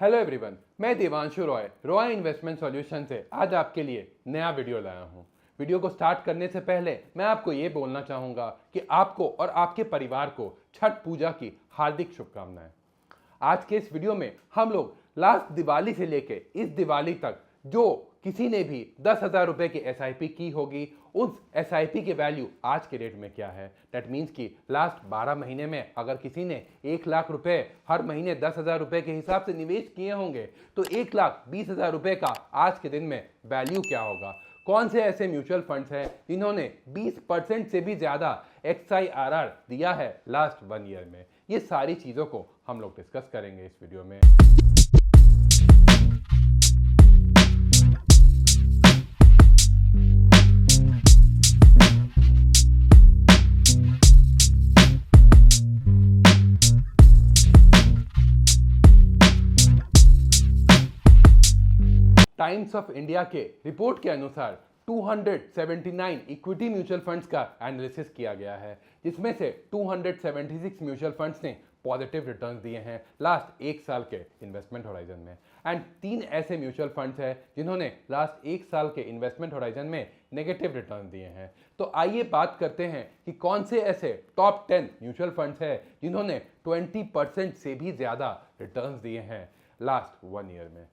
Hello everyone, मैं Devanshu Roy Roy investment solution से आज आपके लिए नया वीडियो लाया हूं। वीडियो को स्टार्ट करने से पहले मैं आपको ये बोलना चाहूँगा कि आपको और आपके परिवार को छठ पूजा की हार्दिक शुभकामनाएं। आज के इस वीडियो में हम लोग लास्ट दिवाली से लेके इस दिवाली तक जो किसी ने भी 10,000 रुपए की SIP की होगी, उस SIP की वैल्यू आज के डेट में क्या है। दैट मीन्स कि लास्ट 12 महीने में अगर किसी ने 1 लाख रुपए हर महीने 10,000 रुपए के हिसाब से निवेश किए होंगे तो 1,20,000 रुपए का आज के दिन में वैल्यू क्या होगा। कौन से ऐसे म्यूचुअल फंड्स हैं जिन्होंने 20% से भी ज़्यादा XIRR दिया है लास्ट 1 ईयर में। ये सारी चीज़ों को हम लोग डिस्कस करेंगे इस वीडियो में। टाइम्स ऑफ इंडिया के रिपोर्ट के अनुसार 279 इक्विटी म्यूचुअल फंड्स का एनालिसिस किया गया है, जिसमें से 276 म्यूचुअल फंड्स ने पॉजिटिव रिटर्न्स दिए हैं लास्ट 1 साल के इन्वेस्टमेंट होराइजन में, एंड 3 ऐसे म्यूचुअल फंड्स हैं जिन्होंने लास्ट 1 साल के इन्वेस्टमेंट होराइजन में नेगेटिव रिटर्न दिए हैं। तो आइए बात करते हैं कि कौन से ऐसे टॉप 10 म्यूचुअल फंड्स हैं जिन्होंने 20% से भी ज़्यादा रिटर्न्स दिए हैं लास्ट 1 ईयर में।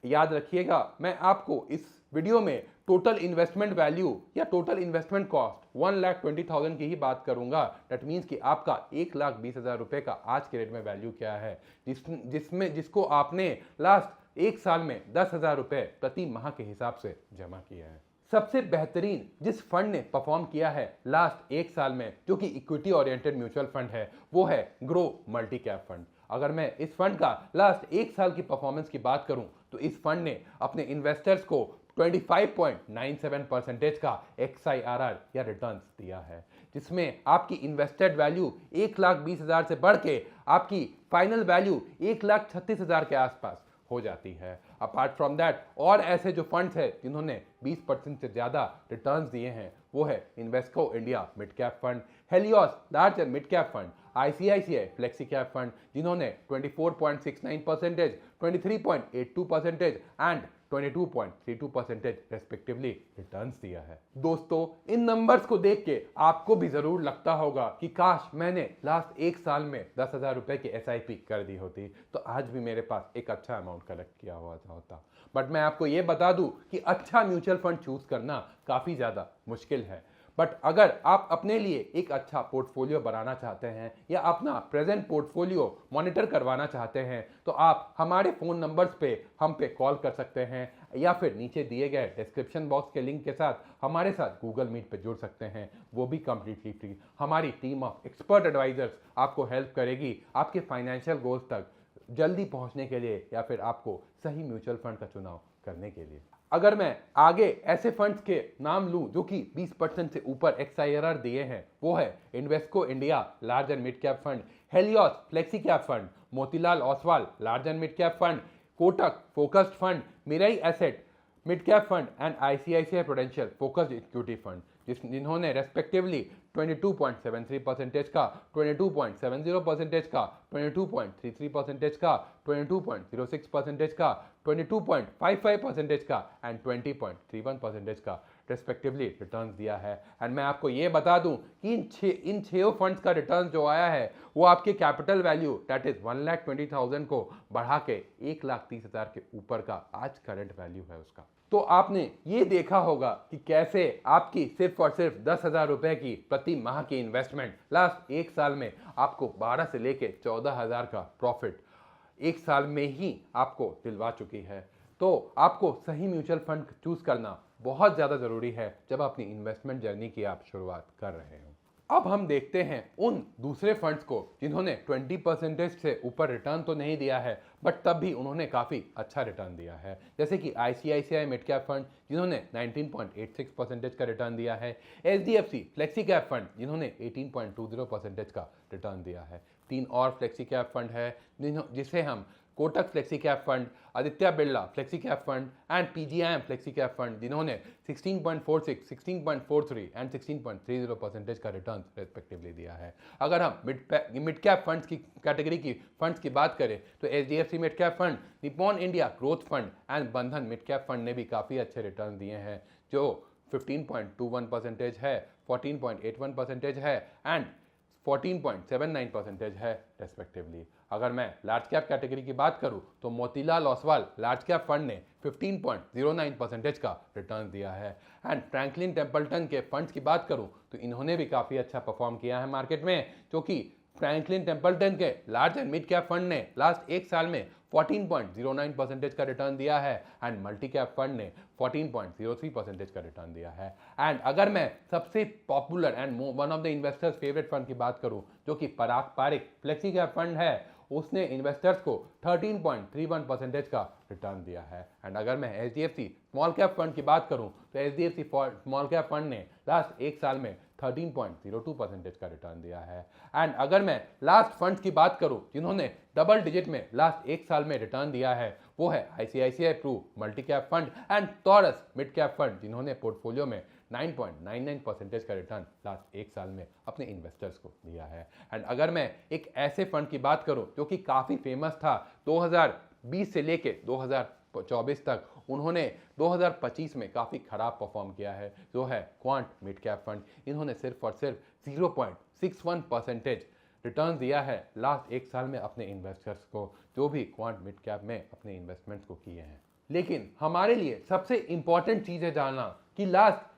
याद रखिएगा, मैं आपको इस वीडियो में टोटल इन्वेस्टमेंट वैल्यू या टोटल इन्वेस्टमेंट कॉस्ट 1,20,000 की ही बात करूंगा। दैट मीन्स कि आपका 1,20,000 रुपए का आज के रेट में वैल्यू क्या है, जिसको आपने लास्ट 1 साल में 10,000 रुपए प्रति माह के हिसाब से जमा किया है। सबसे बेहतरीन जिस फंड ने परफॉर्म किया है लास्ट 1 साल में, जो कि इक्विटी ओरिएंटेड म्यूचुअल फंड है, वो है ग्रो मल्टी कैप फंड। अगर मैं इस फंड का लास्ट 1 साल की परफॉर्मेंस की बात करूं तो इस फंड ने अपने इन्वेस्टर्स को 25.97% का XIRR या रिटर्न्स दिया है, जिसमें आपकी इन्वेस्टेड वैल्यू 1,20,000 से बढ़ के आपकी फाइनल वैल्यू 1,36,000 के आसपास हो जाती है। अपार्ट फ्रॉम दैट और ऐसे जो फंड्स हैं जिन्होंने 20% से ज़्यादा रिटर्न्स दिए हैं, वो है Invesco India mid cap fund, Helios large and mid cap fund, ICICI flexi cap fund जिन्होंने 24.69%, 23.82% एंड 22.32% रेस्पेक्टिवली रिटर्न्स दिया है। दोस्तों, इन नंबर्स को देख के आपको भी जरूर लगता होगा कि काश मैंने लास्ट 1 साल में 10,000 रुपए की SIP कर दी होती तो आज भी मेरे पास एक अच्छा अमाउंट कलेक्ट किया हुआ होता। बट मैं आपको ये बता दूं कि अच्छा म्यूचुअल फंड चूज करना काफ़ी ज़्यादा मुश्किल है। बट अगर आप अपने लिए एक अच्छा पोर्टफोलियो बनाना चाहते हैं या अपना प्रेजेंट पोर्टफोलियो मॉनिटर करवाना चाहते हैं तो आप हमारे फ़ोन नंबर्स पे हम पे कॉल कर सकते हैं या फिर नीचे दिए गए डिस्क्रिप्शन बॉक्स के लिंक के साथ हमारे साथ गूगल मीट पे जुड़ सकते हैं, वो भी कम्प्लीटली फ्री। हमारी टीम ऑफ एक्सपर्ट एडवाइजर्स आपको हेल्प करेगी आपके फाइनेंशियल गोल्स तक जल्दी पहुंचने के लिए या फिर आपको सही म्यूचुअल फंड का चुनाव करने के लिए। अगर मैं आगे ऐसे फंड्स के नाम लूं जो कि 20% से ऊपर XIRR दिए हैं, वो है Invesco India large and mid cap fund, Helios flexi cap fund, Motilal Oswal large and mid cap fund, Kotak focused fund, Mirae asset mid cap fund and ICICI prudential focused equity fund, जिन्होंने रेस्पेक्टिवली 22.73% का, 22.70% का, 22.33% का, 22.06% का, 22.55% का एंड 20.31% का respectively returns दिया है। And मैं आपको ये बता दूं कि इन 6 फंड्स का रिटर्न जो आया है वो आपके कैपिटल वैल्यू दैट इज 1,20,000 को बढ़ा के 1,30,000 के ऊपर का आज करंट वैल्यू है उसका। तो आपने ये देखा होगा कि कैसे आपकी सिर्फ और सिर्फ 10,000 रुपए की प्रति माह की इन्वेस्टमेंट लास्ट 1 साल में आपको 12 से लेके 14,000 का प्रॉफिट 1 साल में ही आपको दिलवा चुकी है। तो आपको सही म्यूचुअल फंड चूज करना बहुत ज़्यादा ज़रूरी है जब अपनी इन्वेस्टमेंट जर्नी की आप शुरुआत कर रहे हो। अब हम देखते हैं उन दूसरे फंड्स को जिन्होंने 20% से ऊपर रिटर्न तो नहीं दिया है बट तब भी उन्होंने काफ़ी अच्छा रिटर्न दिया है, जैसे कि ICICI मिड कैप फंड जिन्होंने 19.86% का रिटर्न दिया है, HDFC फ्लेक्सी कैप फंड जिन्होंने 18.20% का रिटर्न दिया है। 3 और फ्लेक्सी कैप फंड है जिसे हम Kotak flexi cap fund, Aditya Birla flexi cap fund and PGIM flexi cap fund, जिन्होंने 16.46, 16.43 एंड 16.30% का रिटर्न रेस्पेक्टिवली दिया है। अगर हम मिड कैप फंड्स की कैटेगरी की फंड्स की बात करें तो HDFC mid cap fund, Nippon India growth fund and बंधन मिड कैप फंड ने भी काफ़ी अच्छे रिटर्न दिए हैं, जो 15.21% है, 14.81% है एंड 14.79% है रेस्पेक्टिवली। अगर मैं लार्ज कैप कैटेगरी की बात करूं तो Motilal Oswal large cap fund ने 15.09% का रिटर्न दिया है एंड फ्रैंकलिन टेम्पल्टन के फंड्स की बात करूं तो इन्होंने भी काफ़ी अच्छा परफॉर्म किया है मार्केट में, क्योंकि फ्रैंकलिन टेम्पल्टन के large and mid cap fund ने लास्ट एक साल में 14.09% का रिटर्न दिया है एंड मल्टी कैप फंड ने 14.03% का रिटर्न दिया है। एंड अगर मैं सबसे popular and one of the investors favourite fund की बात करूं जो कि पराग पारिक फ्लेक्सी कैप फंड है, उसने इन्वेस्टर्स को 13.31% का रिटर्न दिया है। एंड अगर मैं एचडीएफसी स्मॉल कैप फंड की बात करूं तो एचडीएफसी स्मॉल कैप फंड ने लास्ट एक साल में 13.02% का रिटर्न दिया है। एंड अगर मैं लास्ट फंड्स की बात करूं जिन्होंने डबल डिजिट में लास्ट एक साल में रिटर्न दिया है, वो है ICICI pru multi cap fund and Taurus mid cap fund, जिन्होंने पोर्टफोलियो में 9.99% का रिटर्न लास्ट एक साल में अपने इन्वेस्टर्स को दिया है। एंड अगर मैं एक ऐसे फंड की बात करूं जो कि काफ़ी फेमस था 2020 से लेके 2024 तक, उन्होंने 2025 में काफ़ी ख़राब परफॉर्म किया है, जो है क्वांट मिड कैप फंड। इन्होंने सिर्फ और सिर्फ 0.61% रिटर्न दिया है लास्ट एक साल में अपने इन्वेस्टर्स को, जो भी क्वांट मिड कैप में अपने इन्वेस्टमेंट्स को किए हैं। लेकिन हमारे लिए सबसे इंपॉर्टेंट चीज़ है जानना कि लास्ट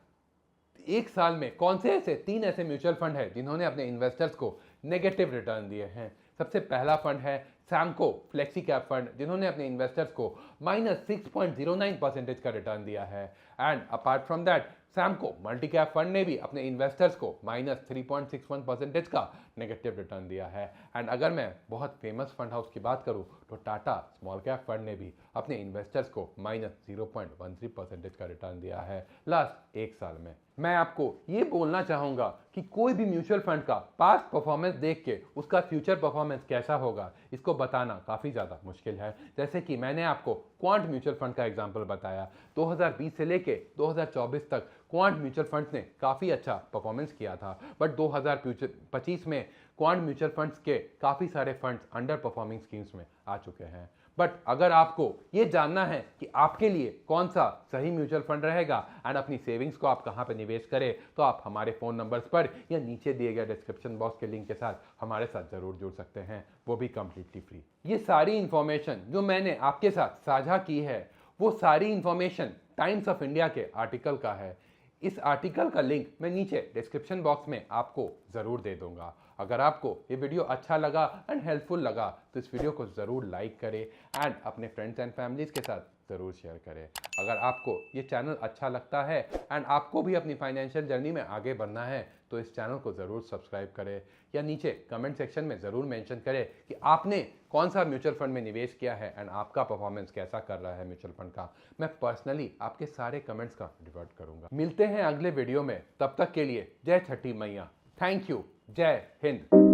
एक साल में कौन से ऐसे 3 ऐसे म्यूचुअल फंड है जिन्होंने अपने इन्वेस्टर्स को नेगेटिव रिटर्न दिए हैं। सबसे पहला फंड है सैमको फ्लेक्सी कैप फंड, जिन्होंने अपने इन्वेस्टर्स को -6.09% का रिटर्न दिया है। And apart from that Samco multi cap fund ने भी अपने इन्वेस्टर्स को -3.61% का नेगेटिव रिटर्न दिया है। एंड अगर मैं बहुत फेमस फंड हाउस की बात करूं तो टाटा स्मॉल कैप फंड ने भी अपने इन्वेस्टर्स को -0.13% का रिटर्न दिया है लास्ट एक साल में। मैं आपको ये बोलना चाहूँगा कि कोई भी म्यूचुअल फंड का पास्ट परफॉर्मेंस देख के उसका फ्यूचर परफॉर्मेंस कैसा होगा, इसको बताना काफ़ी ज़्यादा मुश्किल है। जैसे कि मैंने आपको क्वांट म्यूचुअल फंड का एग्जांपल बताया, 2020 से लेके 2024 तक क्वांट म्यूचुअल फंड्स ने काफ़ी अच्छा परफॉर्मेंस किया था, बट 2025 में क्वांट म्यूचुअल फंड्स के काफ़ी सारे फंड्स अंडर परफॉर्मिंग स्कीम्स में आ चुके हैं। बट अगर आपको ये जानना है कि आपके लिए कौन सा सही म्यूचुअल फंड रहेगा एंड अपनी सेविंग्स को आप कहाँ पर निवेश करें, तो आप हमारे फ़ोन नंबर्स पर या नीचे दिए गए डिस्क्रिप्शन बॉक्स के लिंक के साथ हमारे साथ ज़रूर जुड़ सकते हैं, वो भी कम्प्लीटली फ्री। ये सारी इंफॉर्मेशन जो मैंने आपके साथ साझा की है, वो सारी इंफॉर्मेशन टाइम्स ऑफ इंडिया के आर्टिकल का है। इस आर्टिकल का लिंक मैं नीचे डिस्क्रिप्शन बॉक्स में आपको ज़रूर दे दूंगा। अगर आपको ये वीडियो अच्छा लगा एंड हेल्पफुल लगा तो इस वीडियो को ज़रूर लाइक करें एंड अपने फ्रेंड्स एंड फैमिलीज़ के साथ ज़रूर शेयर करें। अगर आपको ये चैनल अच्छा लगता है एंड आपको भी अपनी फाइनेंशियल जर्नी में आगे बढ़ना है तो इस चैनल को ज़रूर सब्सक्राइब करें या नीचे कमेंट सेक्शन में ज़रूर मेंशन करें कि आपने कौन सा म्यूचुअल फंड में निवेश किया है एंड आपका परफॉर्मेंस कैसा कर रहा है म्यूचुअल फंड का। मैं पर्सनली आपके सारे कमेंट्स का रिवर्ट करूँगा। मिलते हैं अगले वीडियो में, तब तक के लिए जय छठी मैया। Thank you. जय हिंद।